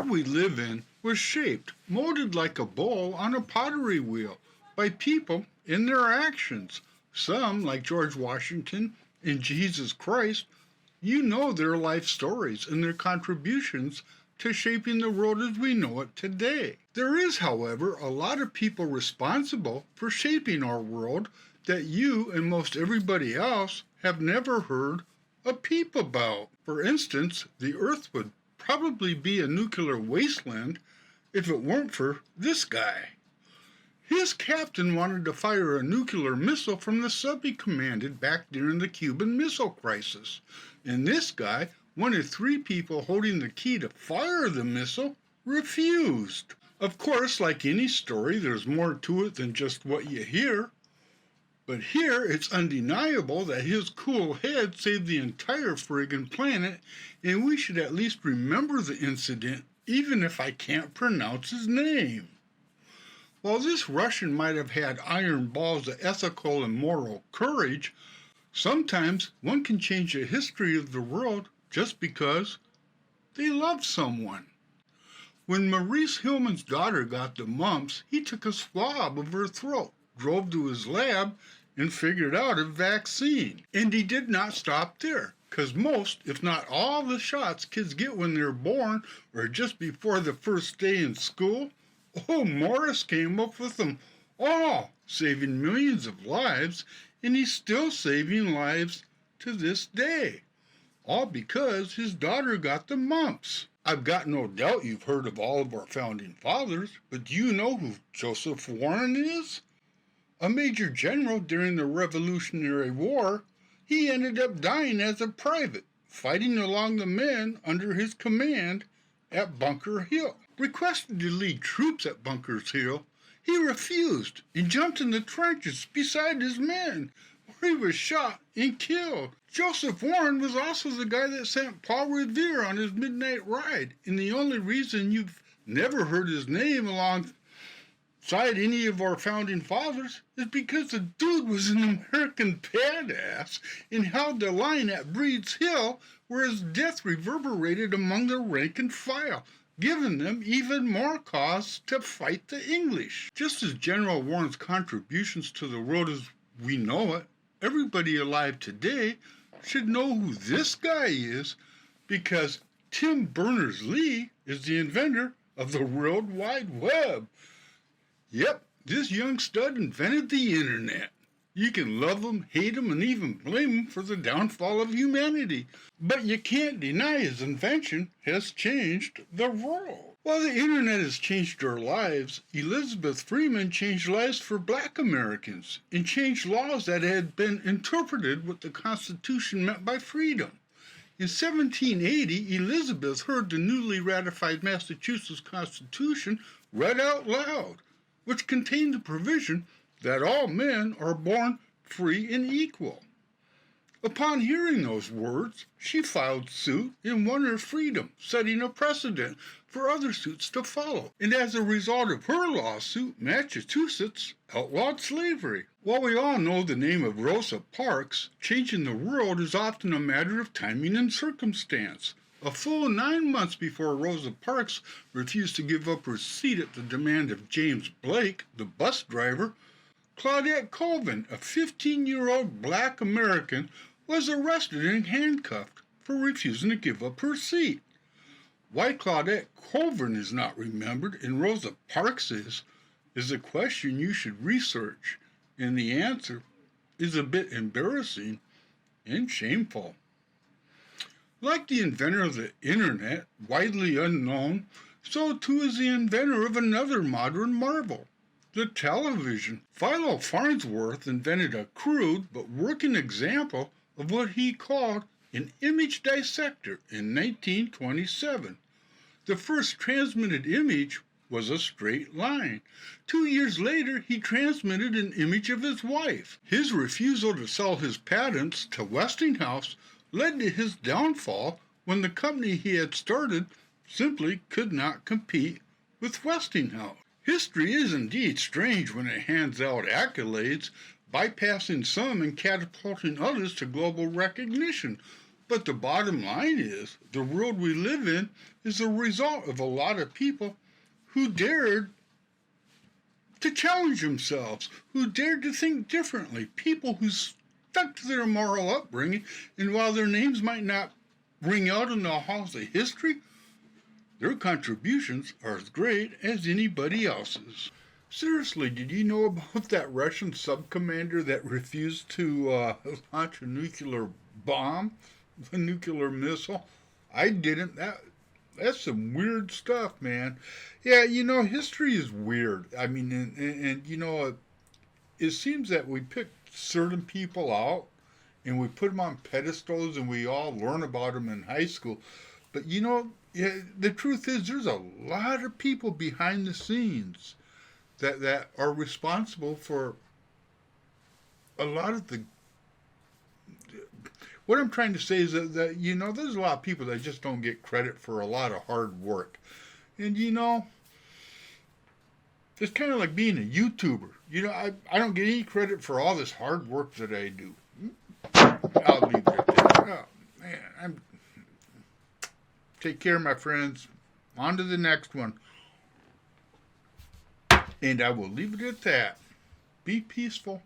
world we live in was shaped, molded like a bowl on a pottery wheel by people in their actions. Some, like George Washington and Jesus Christ, you know their life stories and their contributions to shaping the world as we know it today. There is, however, a lot of people responsible for shaping our world that you and most everybody else have never heard a peep about. For instance, the Earth would probably be a nuclear wasteland if it weren't for this guy. His captain wanted to fire a nuclear missile from the sub he commanded back during the Cuban Missile Crisis. And this guy, one of 3 people holding the key to fire the missile, refused. Of course, like any story, there's more to it than just what you hear. But here, it's undeniable that his cool head saved the entire friggin' planet, and we should at least remember the incident, even if I can't pronounce his name. While this Russian might have had iron balls of ethical and moral courage, sometimes one can change the history of the world just because they love someone. When Maurice Hillman's daughter got the mumps, he took a swab of her throat, drove to his lab, and figured out a vaccine. And he did not stop there, because most, if not all, the shots kids get when they're born or just before the first day in school, Morris came up with them all, saving millions of lives, and he's still saving lives to this day. All because his daughter got the mumps. I've got no doubt you've heard of all of our founding fathers, but do you know who Joseph Warren is? A major general during the Revolutionary War. He ended up dying as a private, fighting along the men under his command at Bunker Hill. Requested to lead troops at Bunker's Hill, he refused and jumped in the trenches beside his men, where he was shot and killed. Joseph Warren was also the guy that sent Paul Revere on his midnight ride, and the only reason you've never heard his name alongside any of our founding fathers is because the dude was an American badass and held the line at Breed's Hill, where his death reverberated among the rank and file, giving them even more cause to fight the English. Just as General Warren's contributions to the world as we know it, everybody alive today should know who this guy is, because Tim Berners-Lee is the inventor of the World Wide Web. Yep, this young stud invented the internet. You can love him, hate him, and even blame him for the downfall of humanity. But you can't deny his invention has changed the world. While the internet has changed our lives, Elizabeth Freeman changed lives for Black Americans and changed laws that had been interpreted what the Constitution meant by freedom. In 1780, Elizabeth heard the newly ratified Massachusetts Constitution read out loud, which contained the provision that all men are born free and equal. Upon hearing those words, she filed suit and won her freedom, setting a precedent for other suits to follow. And as a result of her lawsuit, Massachusetts outlawed slavery. While we all know the name of Rosa Parks, changing the world is often a matter of timing and circumstance. A full 9 months before Rosa Parks refused to give up her seat at the demand of James Blake, the bus driver, Claudette Colvin, a 15-year-old Black American, was arrested and handcuffed for refusing to give up her seat. Why Claudette Colvin is not remembered and Rosa Parks is a question you should research, and the answer is a bit embarrassing and shameful. Like the inventor of the internet, widely unknown, so too is the inventor of another modern marvel, the television. Philo Farnsworth invented a crude but working example of what he called an image dissector in 1927. The first transmitted image was a straight line. 2 years later, he transmitted an image of his wife. His refusal to sell his patents to Westinghouse led to his downfall when the company he had started simply could not compete with Westinghouse. History is indeed strange when it hands out accolades, bypassing some and catapulting others to global recognition. But the bottom line is, the world we live in is a result of a lot of people who dared to challenge themselves, who dared to think differently, people who stuck to their moral upbringing, and while their names might not ring out in the halls of history, their contributions are as great as anybody else's. Seriously, did you know about that Russian sub-commander that refused to launch a nuclear bomb, a nuclear missile? I didn't. That's some weird stuff, man. Yeah, history is weird. I mean, it seems that we pick certain people out and we put them on pedestals and we all learn about them in high school. But yeah, the truth is, there's a lot of people behind the scenes that are responsible for a lot of the. What I'm trying to say is that there's a lot of people that just don't get credit for a lot of hard work, and it's kind of like being a YouTuber. I don't get any credit for all this hard work that I do. I'll leave it at that. Oh man, take care, my friends. On to the next one. And I will leave it at that. Be peaceful.